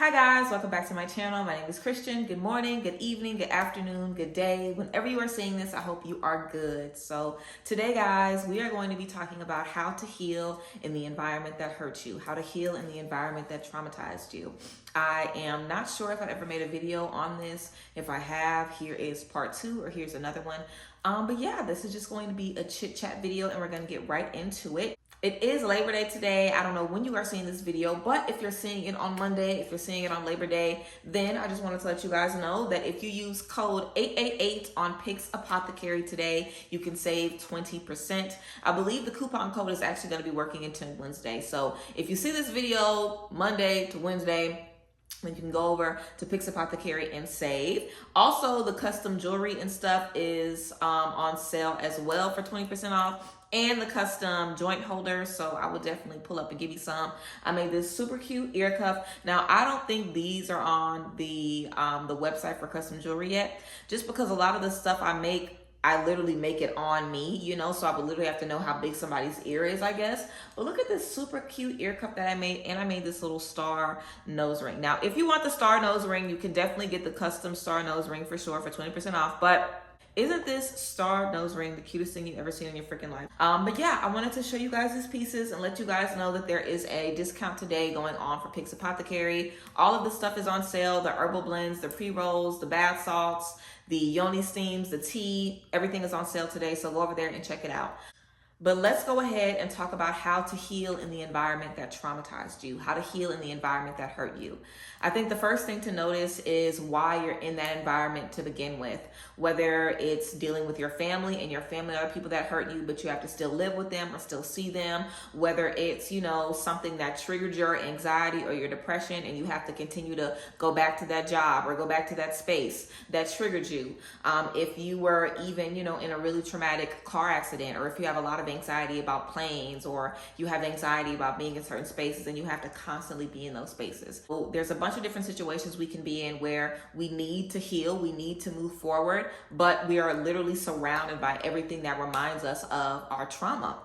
Hi guys, welcome back to my channel. My name is Christian. Good morning, good evening, good afternoon, good day. Whenever you are seeing this, I hope you are good. So today guys, we are going to be talking about how to heal in the environment that hurt you, how to heal in the environment that traumatized you. I am not sure if I've ever made a video on this. If I have, here is part 2 or here's another one. But yeah, this is just going to be a chit chat video and we're going to get right into it. It is Labor Day today. I don't know when you are seeing this video, but if you're seeing it on Monday, if you're seeing it on Labor Day, then I just wanted to let you guys know that if you use code 888 on Pix Apothecary today, you can save 20%. I believe the coupon code is actually going to be working until Wednesday. So if you see this video Monday to Wednesday, then you can go over to Pix Apothecary and save. Also, the custom jewelry and stuff is on sale as well for 20% off. And the custom joint holder, so I would definitely pull up and give you some. I made this super cute ear cuff. Now I don't think these are on the website for custom jewelry yet, just because a lot of the stuff I make, I literally make it on me, you know, so I would literally have to know how big somebody's ear is, I guess. But look at this super cute ear cuff that I made, and I made this little star nose ring. Now, if you want the star nose ring, you can definitely get the custom star nose ring for sure for 20% off, but isn't this star nose ring the cutest thing you've ever seen in your freaking life? But yeah, I wanted to show you guys these pieces and let you guys know that there is a discount today going on for Pix Apothecary. All of the stuff is on sale. The herbal blends, the pre-rolls, the bath salts, the yoni steams, the tea, everything is on sale today. So go over there and check it out. But let's go ahead and talk about how to heal in the environment that traumatized you, how to heal in the environment that hurt you. I think the first thing to notice is why you're in that environment to begin with. Whether it's dealing with your family and your family are people that hurt you, but you have to still live with them or still see them. Whether it's, you know, something that triggered your anxiety or your depression and you have to continue to go back to that job or go back to that space that triggered you. If you were even, you know, in a really traumatic car accident, or if you have a lot of anxiety about planes, or you have anxiety about being in certain spaces and you have to constantly be in those spaces. Well, there's a bunch of different situations we can be in where we need to heal, we need to move forward, but we are literally surrounded by everything that reminds us of our trauma.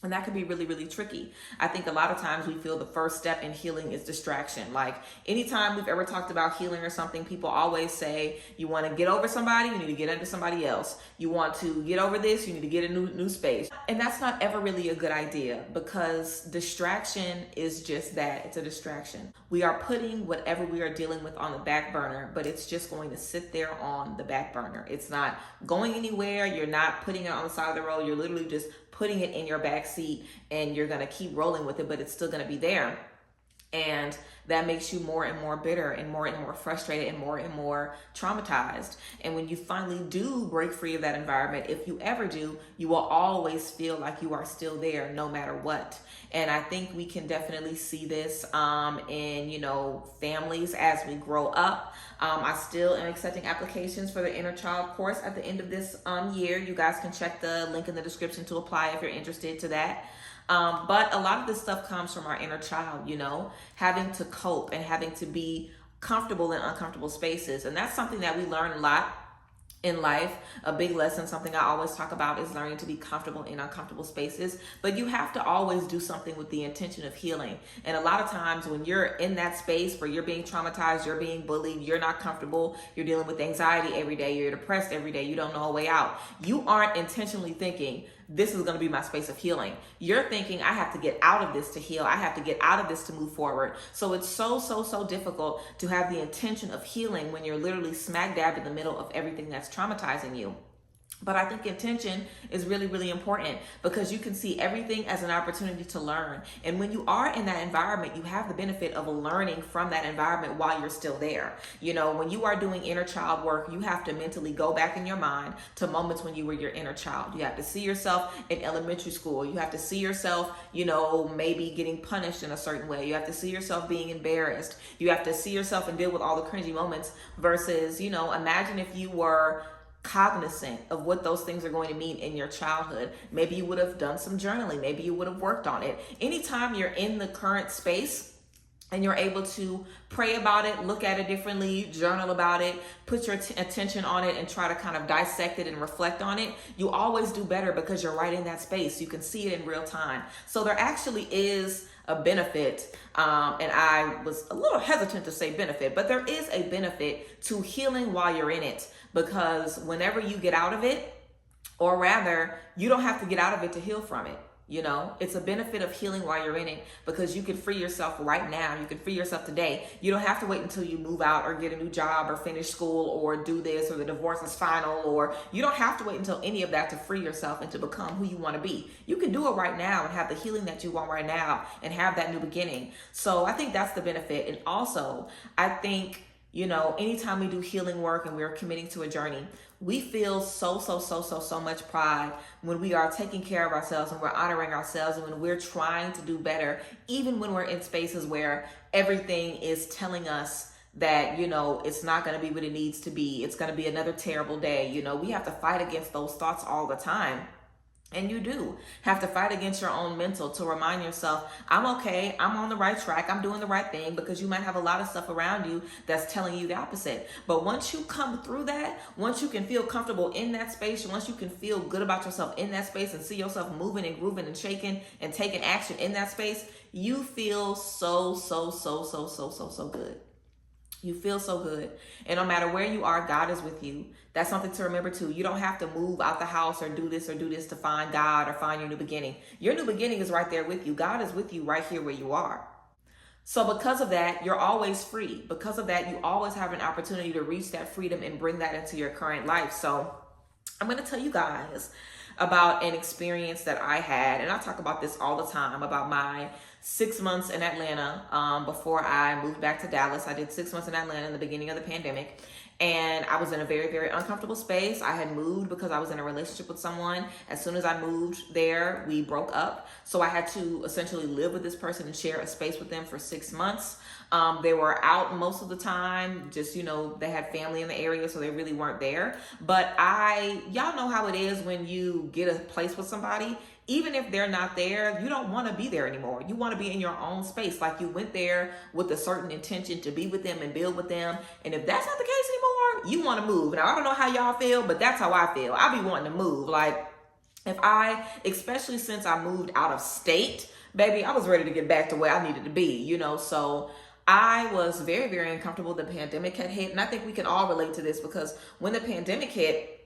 And that can be really, really tricky. I think a lot of times we feel the first step in healing is distraction. Like anytime we've ever talked about healing or something, people always say, you want to get over somebody, you need to get under somebody else. You want to get over this, you need to get a new space. And that's not ever really a good idea, because distraction is just that. It's a distraction. We are putting whatever we are dealing with on the back burner, but it's just going to sit there on the back burner. It's not going anywhere. You're not putting it on the side of the road. You're literally just putting it in your back seat and you're going to keep rolling with it, but it's still going to be there. And that makes you more and more bitter and more frustrated and more traumatized. And when you finally do break free of that environment, if you ever do, you will always feel like you are still there no matter what. And I think we can definitely see this in, you know, families as we grow up. I still am accepting applications for the Inner Child course at the end of this year. You guys can check the link in the description to apply if you're interested to that. But a lot of this stuff comes from our inner child, you know, having to cope and having to be comfortable in uncomfortable spaces. And that's something that we learn a lot in life. A big lesson, something I always talk about, is learning to be comfortable in uncomfortable spaces. But you have to always do something with the intention of healing. And a lot of times when you're in that space where you're being traumatized, you're being bullied, you're not comfortable, you're dealing with anxiety every day, you're depressed every day, you don't know a way out, you aren't intentionally thinking, this is going to be my space of healing. You're thinking, I have to get out of this to heal. I have to get out of this to move forward. So it's so difficult to have the intention of healing when you're literally smack dab in the middle of everything that's traumatizing you. But I think intention is really, really important, because you can see everything as an opportunity to learn. And when you are in that environment, you have the benefit of learning from that environment while you're still there. You know, when you are doing inner child work, you have to mentally go back in your mind to moments when you were your inner child. You have to see yourself in elementary school. You have to see yourself, you know, maybe getting punished in a certain way. You have to see yourself being embarrassed. You have to see yourself and deal with all the cringy moments versus, you know, imagine if you were cognizant of what those things are going to mean in your childhood. Maybe you would have done some journaling. Maybe you would have worked on it. Anytime you're in the current space and you're able to pray about it, look at it differently, journal about it, put your attention on it, and try to kind of dissect it and reflect on it, you always do better because you're right in that space. You can see it in real time. So there actually is a benefit, and I was a little hesitant to say benefit, but there is a benefit to healing while you're in it, because whenever you get out of it, or rather, you don't have to get out of it to heal from it. You know, it's a benefit of healing while you're in it, because you can free yourself right now. You can free yourself today. You don't have to wait until you move out or get a new job or finish school or do this or the divorce is final, or you don't have to wait until any of that to free yourself and to become who you want to be. You can do it right now and have the healing that you want right now and have that new beginning. So I think that's the benefit. And also, I think, you know, anytime we do healing work and we're committing to a journey, we feel so much pride when we are taking care of ourselves and we're honoring ourselves, and when we're trying to do better, even when we're in spaces where everything is telling us that, you know, it's not going to be what it needs to be. It's going to be another terrible day. You know, we have to fight against those thoughts all the time. And you do have to fight against your own mental to remind yourself, I'm okay, I'm on the right track, I'm doing the right thing, because you might have a lot of stuff around you that's telling you the opposite. But once you come through that, once you can feel comfortable in that space, once you can feel good about yourself in that space and see yourself moving and grooving and shaking and taking action in that space, you feel so good. You feel so good. And no matter where you are, God is with you. That's something to remember too. You don't have to move out the house or do this to find God or find your new beginning. Your new beginning is right there with you. God is with you right here where you are. So because of that, you're always free. Because of that, you always have an opportunity to reach that freedom and bring that into your current life. So I'm going to tell you guys about an experience that I had, and I talk about this all the time, about my 6 months in Atlanta before I moved back to Dallas. I did 6 months in Atlanta in the beginning of the pandemic, and I was in a very uncomfortable space. I had moved because I was in a relationship with someone. As soon as I moved there, we broke up. So I had to essentially live with this person and share a space with them for 6 months. They were out most of the time, just, you know, they had family in the area, so they really weren't there. But y'all know how it is when you get a place with somebody. Even if they're not there, you don't want to be there anymore. You want to be in your own space. Like, you went there with a certain intention to be with them and build with them. And if that's not the case anymore, you want to move. Now, I don't know how y'all feel, but that's how I feel. I be wanting to move. Like, especially since I moved out of state, baby, I was ready to get back to where I needed to be, you know. So I was very uncomfortable. The pandemic had hit. And I think we can all relate to this, because when the pandemic hit,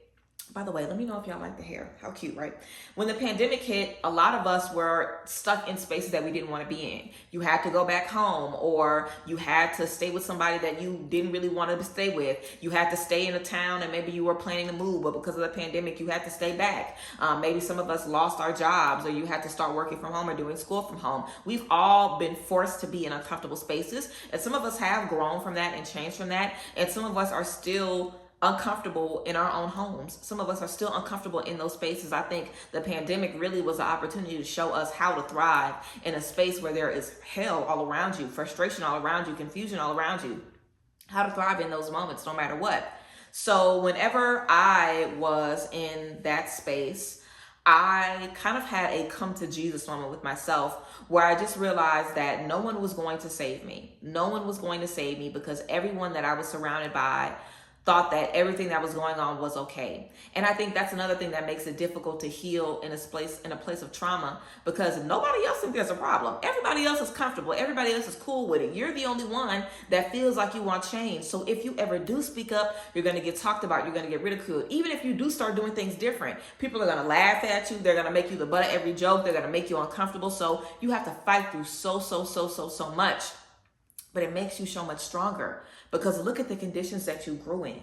by the way, let me know if y'all like the hair. How cute, right? When the pandemic hit, a lot of us were stuck in spaces that we didn't want to be in. You had to go back home, or you had to stay with somebody that you didn't really want to stay with. You had to stay in a town and maybe you were planning to move, but because of the pandemic, you had to stay back. Maybe some of us lost our jobs, or you had to start working from home or doing school from home. We've all been forced to be in uncomfortable spaces, and some of us have grown from that and changed from that, and some of us are still uncomfortable in our own homes. Some of us are still uncomfortable in those spaces. I think the pandemic really was an opportunity to show us how to thrive in a space where there is hell all around you, frustration all around you, confusion all around you. How to thrive in those moments, no matter what. So whenever I was in that space, I kind of had a come to Jesus moment with myself, where I just realized that no one was going to save me. No one was going to save me, because everyone that I was surrounded by thought that everything that was going on was okay. And I think that's another thing that makes it difficult to heal in a place of trauma, because nobody else thinks there's a problem. Everybody else is comfortable. Everybody else is cool with it. You're the only one that feels like you want change. So if you ever do speak up, you're going to get talked about. You're going to get ridiculed. Even if you do start doing things different, people are going to laugh at you. They're going to make you the butt of every joke. They're going to make you uncomfortable. So you have to fight through so much. But it makes you so much stronger, because look at the conditions that you grew in.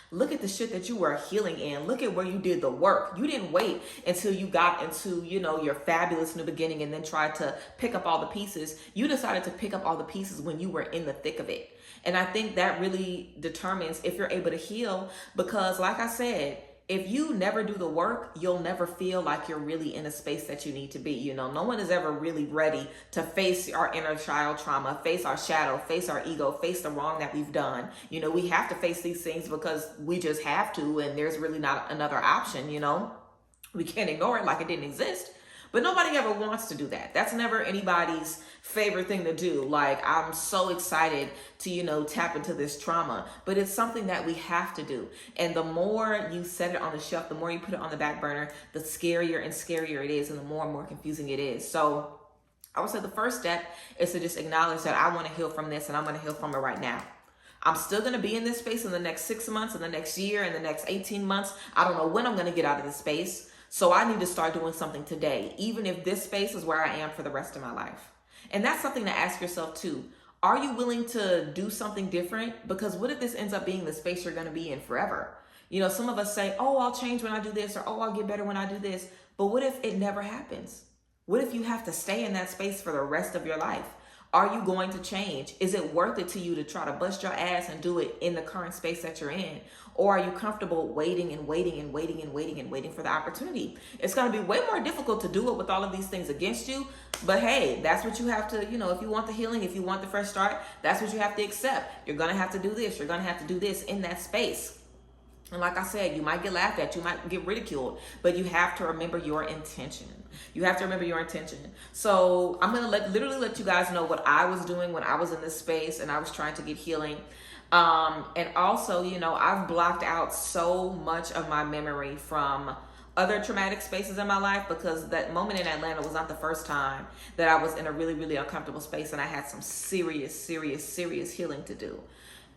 Look at the shit that you were healing in. Look at where you did the work. You didn't wait until you got into, you know, your fabulous new beginning and then tried to pick up all the pieces. You decided to pick up all the pieces when you were in the thick of it. And I think that really determines if you're able to heal, because like I said, if you never do the work, you'll never feel like you're really in a space that you need to be. You know, no one is ever really ready to face our inner child trauma, face our shadow, face our ego, face the wrong that we've done. You know, we have to face these things because we just have to, and there's really not another option, you know. We can't ignore it like it didn't exist. But nobody ever wants to do that. That's never anybody's favorite thing to do. Like, I'm so excited to, tap into this trauma, but it's something that we have to do. And the more you set it on the shelf, the more you put it on the back burner, the scarier and scarier it is, and the more confusing it is. So I would say the first step is to just acknowledge that I want to heal from this, and I'm going to heal from it right now. I'm still going to be in this space in the next 6 months, in the next year, in the next 18 months. I don't know when I'm going to get out of this space. So I need to start doing something today, even if this space is where I am for the rest of my life. And that's something to ask yourself too. Are you willing to do something different? Because what if this ends up being the space you're going to be in forever? Some of us say, oh, I'll change when I do this, or oh, I'll get better when I do this. But what if it never happens? What if you have to stay in that space for the rest of your life? Are you going to change? Is it worth it to you to try to bust your ass and do it in the current space that you're in? Or are you comfortable waiting for the opportunity? It's going to be way more difficult to do it with all of these things against you. But hey, that's what you have to, if you want the healing, if you want the fresh start, that's what you have to accept. You're going to have to do this. You're going to have to do this in that space. And like I said, you might get laughed at, you might get ridiculed, but you have to remember your intention. You have to remember your intention. So I'm going to literally let you guys know what I was doing when I was in this space and I was trying to get healing. And also, I've blocked out so much of my memory from other traumatic spaces in my life, because that moment in Atlanta was not the first time that I was in a really, really uncomfortable space, and I had some serious healing to do.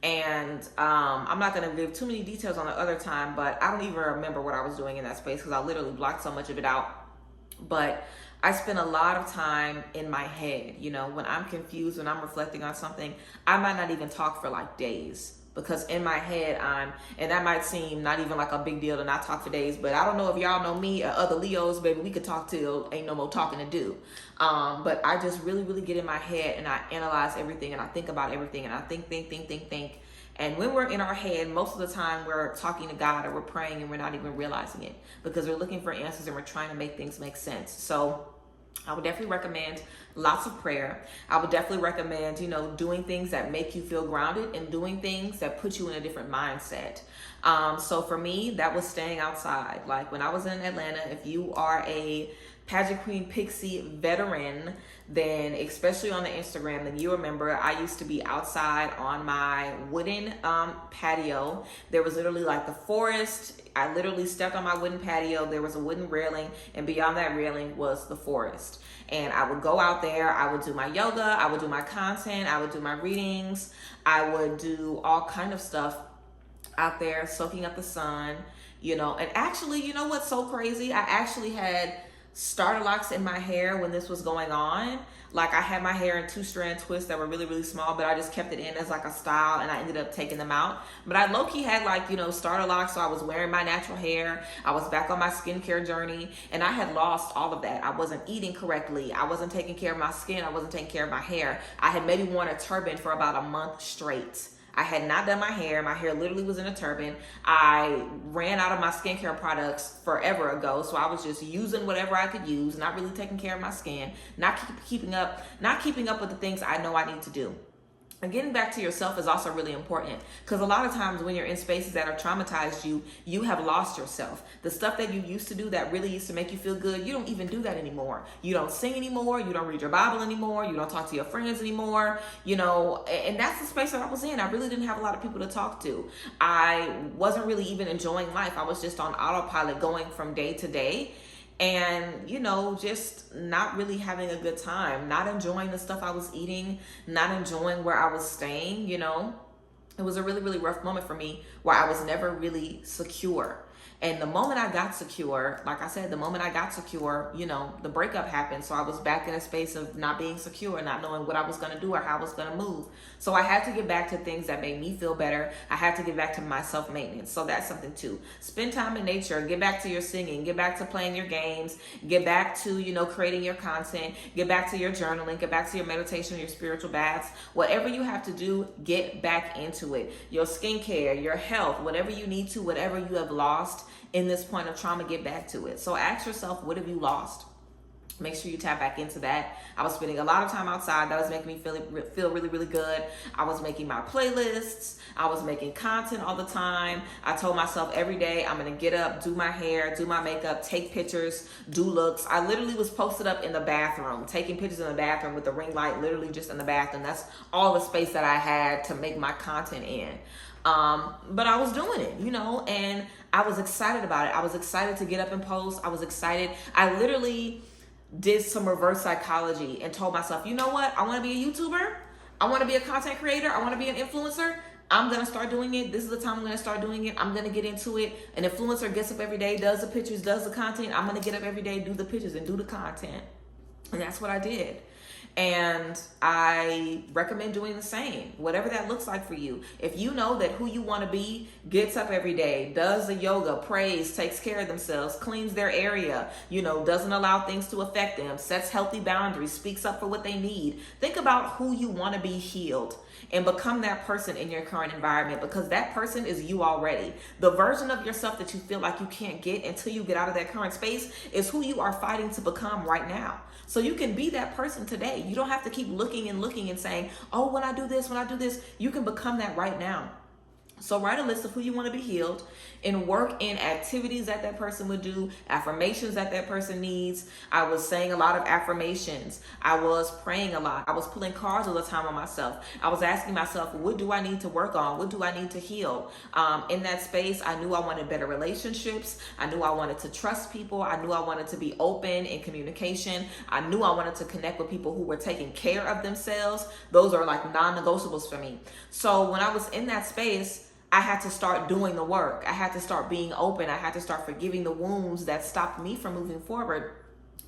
And I'm not going to give too many details on the other time, but I don't even remember what I was doing in that space because I literally blocked so much of it out. But I spend a lot of time in my head. When I'm confused, when I'm reflecting on something, I might not even talk for like days, because in my head and that might seem not even like a big deal to not talk for days, but I don't know if y'all know me or other Leos, baby, we could talk till ain't no more talking to do. But I just really get in my head, and I analyze everything, and I think about everything, and I think. And when we're in our head, most of the time we're talking to God, or we're praying, and we're not even realizing it, because we're looking for answers and we're trying to make things make sense. So I would definitely recommend lots of prayer. I would definitely recommend, doing things that make you feel grounded, and doing things that put you in a different mindset. So for me, that was staying outside. Like when I was in Atlanta, if you are a Pageant Queen Pixie veteran, then especially on the Instagram, then you remember I used to be outside on my wooden patio. There was literally like the forest. I literally stepped on my wooden patio. There was a wooden railing, and beyond that railing was the forest. And I would go out there. I would do my yoga. I would do my content. I would do my readings. I would do all kind of stuff out there, soaking up the sun, And actually, what's so crazy? I actually had starter locks in my hair when this was going on. Like I had my hair in 2-strand twists that were really small, but I just kept it in as like a style, and I ended up taking them out. But I low-key had like, starter locks, so I was wearing my natural hair. I was back on my skincare journey, and I had lost all of that. I wasn't eating correctly. I wasn't taking care of my skin. I wasn't taking care of my hair. I had maybe worn a turban for about a month straight. I had not done my hair. My hair literally was in a turban. I ran out of my skincare products forever ago. So I was just using whatever I could use, not really taking care of my skin, not keeping up with the things I know I need to do. And getting back to yourself is also really important, because a lot of times when you're in spaces that are traumatized you have lost yourself. The stuff that you used to do that really used to make you feel good, you don't even do that anymore. You don't sing anymore. You don't read your Bible anymore. You don't talk to your friends anymore. And that's the space that I was in. I really didn't have a lot of people to talk to. I wasn't really even enjoying life. I was just on autopilot, going from day to day. And, just not really having a good time, not enjoying the stuff I was eating, not enjoying where I was staying. It was a really rough moment for me, where I was never really secure. And the moment I got secure, like I said, the breakup happened. So I was back in a space of not being secure, not knowing what I was going to do or how I was going to move. So I had to get back to things that made me feel better. I had to get back to my self-maintenance. So that's something too. Spend time in nature, get back to your singing, get back to playing your games, get back to, creating your content, get back to your journaling, get back to your meditation, your spiritual baths, whatever you have to do, get back into it. Your skincare, your health, whatever you need to, whatever you have lost in this point of trauma, get back to it. So ask yourself, what have you lost? Make sure you tap back into that. I was spending a lot of time outside. That was making me feel really, really good. I was making my playlists. I was making content all the time. I told myself every day I'm going to get up, do my hair, do my makeup, take pictures, do looks. I literally was posted up in the bathroom, taking pictures in the bathroom with the ring light, literally just in the bathroom. That's all the space that I had to make my content in. But I was doing it, and I was excited about it. I was excited to get up and post. I was excited. I literally did some reverse psychology and told myself, you know what? I want to be a YouTuber. I want to be a content creator. I want to be an influencer. I'm going to start doing it. This is the time I'm going to start doing it. I'm going to get into it. An influencer gets up every day, does the pictures, does the content. I'm going to get up every day, do the pictures and do the content. And that's what I did. And I recommend doing the same, whatever that looks like for you. If you know that who you want to be gets up every day, does the yoga, prays, takes care of themselves, cleans their area, doesn't allow things to affect them, sets healthy boundaries, speaks up for what they need. Think about who you want to be healed and become that person in your current environment, because that person is you already. The version of yourself that you feel like you can't get until you get out of that current space is who you are fighting to become right now. So you can be that person today. You don't have to keep looking and saying, oh, when I do this, you can become that right now. So write a list of who you want to be healed and work in activities that person would do, affirmations that person needs. I was saying a lot of affirmations. I was praying a lot. I was pulling cards all the time on myself. I was asking myself, what do I need to work on? What do I need to heal? In that space, I knew I wanted better relationships. I knew I wanted to trust people. I knew I wanted to be open in communication. I knew I wanted to connect with people who were taking care of themselves. Those are like non-negotiables for me. So when I was in that space, I had to start doing the work. I had to start being open. I had to start forgiving the wounds that stopped me from moving forward.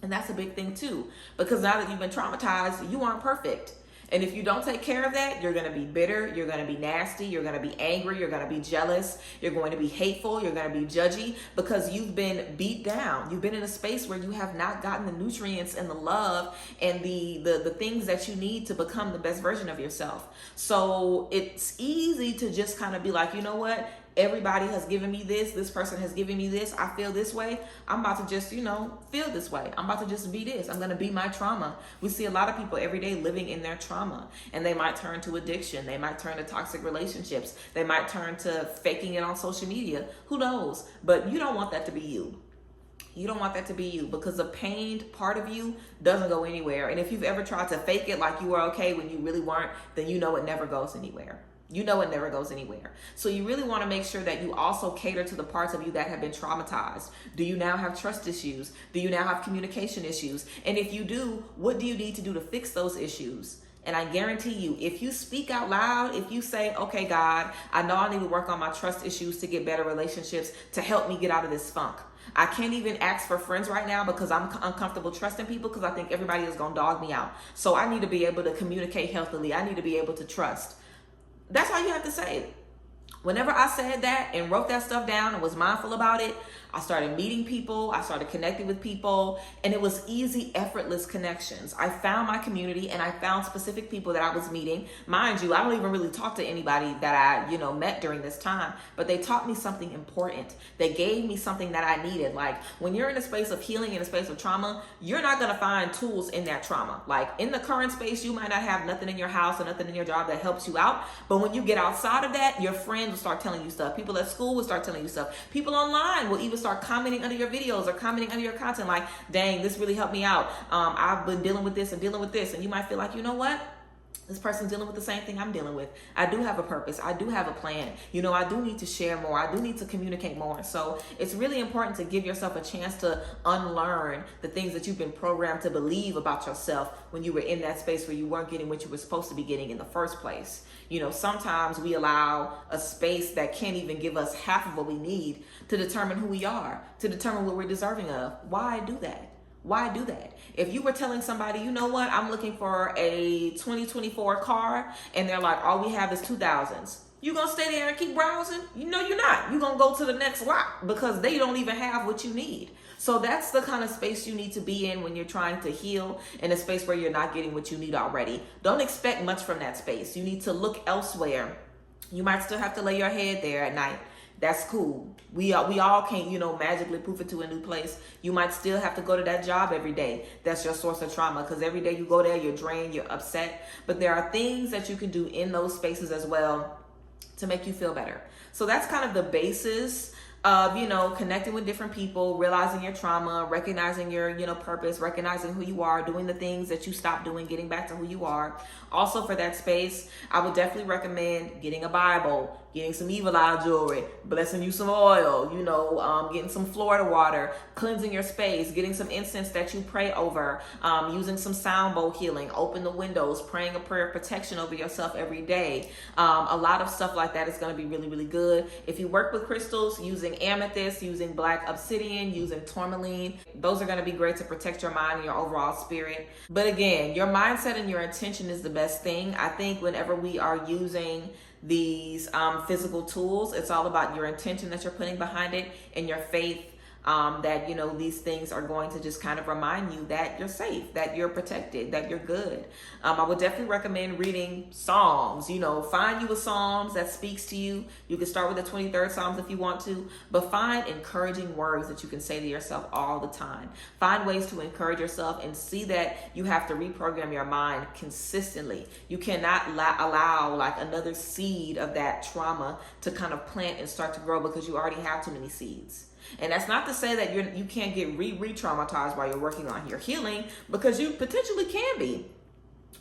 And that's a big thing too, because now that you've been traumatized, you aren't perfect. And if you don't take care of that, you're going to be bitter, you're going to be nasty, you're going to be angry, you're going to be jealous, you're going to be hateful, you're going to be judgy, because you've been beat down. You've been in a space where you have not gotten the nutrients and the love and the things that you need to become the best version of yourself. So it's easy to just kind of be like, you know what? Everybody has given me this person has given me this, I feel this way, I'm about to just, feel this way. I'm about to just be this. I'm going to be my trauma. We see a lot of people every day living in their trauma, and they might turn to addiction. They might turn to toxic relationships. They might turn to faking it on social media. Who knows? But you don't want that to be you. You don't want that to be you, because the pained part of you doesn't go anywhere. And if you've ever tried to fake it like you were okay when you really weren't, then it never goes anywhere. It never goes anywhere. So you really want to make sure that you also cater to the parts of you that have been traumatized. Do you now have trust issues? Do you now have communication issues? And if you do, what do you need to do to fix those issues? And I guarantee you, if you speak out loud, if you say, okay, God, I know I need to work on my trust issues to get better relationships to help me get out of this funk. I can't even ask for friends right now because I'm uncomfortable trusting people, because I think everybody is going to dog me out. So I need to be able to communicate healthily. I need to be able to trust. That's all you have to say. Whenever I said that and wrote that stuff down and was mindful about it, I started meeting people, I started connecting with people, and it was easy, effortless connections. I found my community, and I found specific people that I was meeting. Mind you, I don't even really talk to anybody that I, met during this time, but they taught me something important. They gave me something that I needed. Like, when you're in a space of healing, in a space of trauma, you're not gonna find tools in that trauma. Like, in the current space, you might not have nothing in your house or nothing in your job that helps you out, but when you get outside of that, your friends will start telling you stuff. People at school will start telling you stuff. People online will even start commenting under your videos or commenting under your content like, dang, this really helped me out. I've been dealing with this and dealing with this. And you might feel like, you know what? This person's dealing with the same thing I'm dealing with. I do have a purpose. I do have a plan. I do need to share more. I do need to communicate more. So it's really important to give yourself a chance to unlearn the things that you've been programmed to believe about yourself when you were in that space where you weren't getting what you were supposed to be getting in the first place. Sometimes we allow a space that can't even give us half of what we need to determine who we are, to determine what we're deserving of. Why do that? Why do that? If you were telling somebody, you know what, I'm looking for a 2024 car, and they're like, all we have is 2000s. You gonna stay there and keep browsing? You're not. You're gonna go to the next lot because they don't even have what you need. So that's the kind of space you need to be in when you're trying to heal, in a space where you're not getting what you need already. Don't expect much from that space. You need to look elsewhere. You might still have to lay your head there at night. That's cool. We all can't, magically poof into a new place. You might still have to go to that job every day. That's your source of trauma, because every day you go there, you're drained, you're upset. But there are things that you can do in those spaces as well to make you feel better. So that's kind of the basis of, connecting with different people, realizing your trauma, recognizing your, purpose, recognizing who you are, doing the things that you stopped doing, getting back to who you are. Also for that space, I would definitely recommend getting a Bible, getting some evil eye jewelry, blessing you some oil, getting some Florida water, cleansing your space, getting some incense that you pray over, using some sound bowl healing, open the windows, praying a prayer of protection over yourself every day. A lot of stuff like that is going to be really, really good. If you work with crystals, using amethyst, using black obsidian, using tourmaline, those are going to be great to protect your mind and your overall spirit. But again, your mindset and your intention is the best thing. I think whenever we are using these physical tools, it's all about your intention that you're putting behind it and your faith that these things are going to just kind of remind you that you're safe, that you're protected, that you're good. I would definitely recommend reading Psalms. Find you a Psalms that speaks to you. You can start with the 23rd Psalms if you want to, but find encouraging words that you can say to yourself all the time. Find ways to encourage yourself and see that you have to reprogram your mind consistently. You cannot allow like another seed of that trauma to kind of plant and start to grow, because you already have too many seeds. And that's not to say that you can't get re-traumatized while you're working on your healing, because you potentially can be,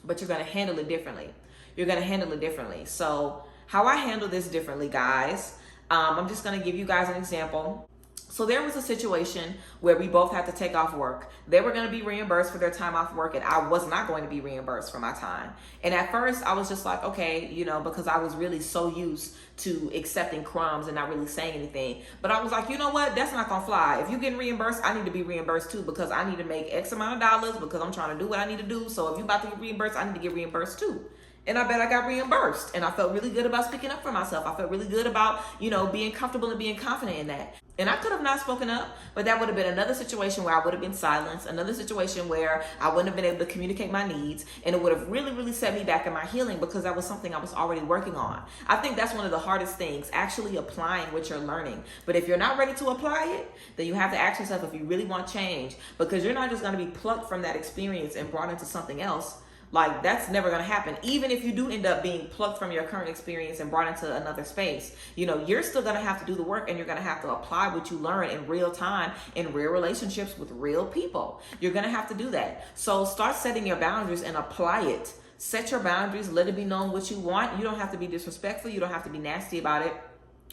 but you're going to handle it differently. So how I handle this differently, guys, I'm just going to give you guys an example. So there was a situation where we both had to take off work. They were going to be reimbursed for their time off work, and I was not going to be reimbursed for my time. And at first I was just like, okay, because I was really so used to accepting crumbs and not really saying anything. But I was like, you know what? That's not going to fly. If you're getting reimbursed, I need to be reimbursed too, because I need to make X amount of dollars, because I'm trying to do what I need to do. So if you're about to get reimbursed, I need to get reimbursed too. And I bet I got reimbursed. And I felt really good about speaking up for myself. I felt really good about, being comfortable and being confident in that. And I could have not spoken up, but that would have been another situation where I would have been silenced, another situation where I wouldn't have been able to communicate my needs, and it would have really, really set me back in my healing, because that was something I was already working on. I think that's one of the hardest things, actually applying what you're learning. But if you're not ready to apply it, then you have to ask yourself if you really want change, because you're not just going to be plucked from that experience and brought into something else. Like, that's never going to happen. Even if you do end up being plucked from your current experience and brought into another space, you're still going to have to do the work, and you're going to have to apply what you learn in real time, in real relationships with real people. You're going to have to do that. So start setting your boundaries and apply it. Set your boundaries. Let it be known what you want. You don't have to be disrespectful. You don't have to be nasty about it.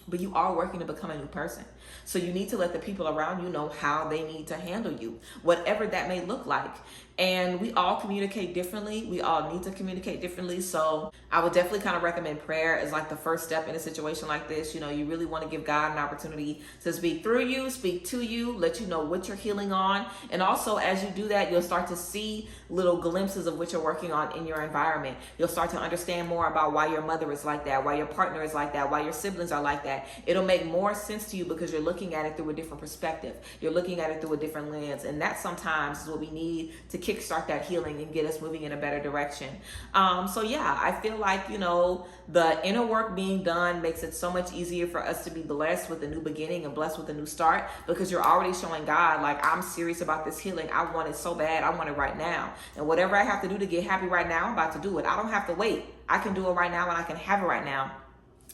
But you are working to become a new person. So you need to let the people around you know how they need to handle you, whatever that may look like. And we all communicate differently. We all need to communicate differently. So I would definitely kind of recommend prayer as like the first step in a situation like this. You really want to give God an opportunity to speak through you, speak to you, let you know what you're healing on. And also, as you do that, you'll start to see little glimpses of what you're working on in your environment. You'll start to understand more about why your mother is like that, why your partner is like that, why your siblings are like that. It'll make more sense to you because you're looking at it through a different perspective. You're looking at it through a different lens. And that sometimes is what we need to kickstart that healing and get us moving in a better direction. So yeah, I feel like, the inner work being done makes it so much easier for us to be blessed with a new beginning and blessed with a new start, because you're already showing God, like, I'm serious about this healing. I want it so bad. I want it right now. And whatever I have to do to get happy right now, I'm about to do it. I don't have to wait. I can do it right now, and I can have it right now.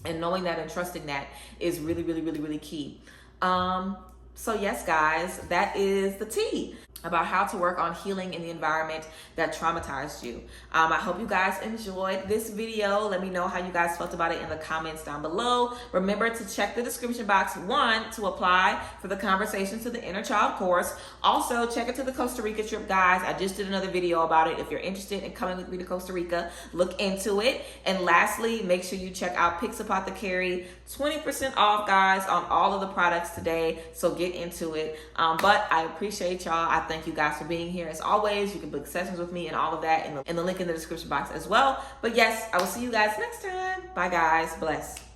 And knowing that and trusting that is really, really, really, really key. So yes, guys, that is the tea about how to work on healing in the environment that traumatized you. I hope you guys enjoyed this video. Let me know how you guys felt about it in the comments down below. Remember to check the description box, one, to apply for the Conversations to the Inner Child course. Also, check it to the Costa Rica trip, guys. I just did another video about it. If you're interested in coming with me to Costa Rica, look into it. And lastly, make sure you check out Pixie Apothecary. 20% off, guys, on all of the products today. So get into it. But I appreciate y'all. I thank you guys for being here. As always, you can book sessions with me and all of that in the link in the description box as well. But yes, I will see you guys next time. Bye, guys. Bless.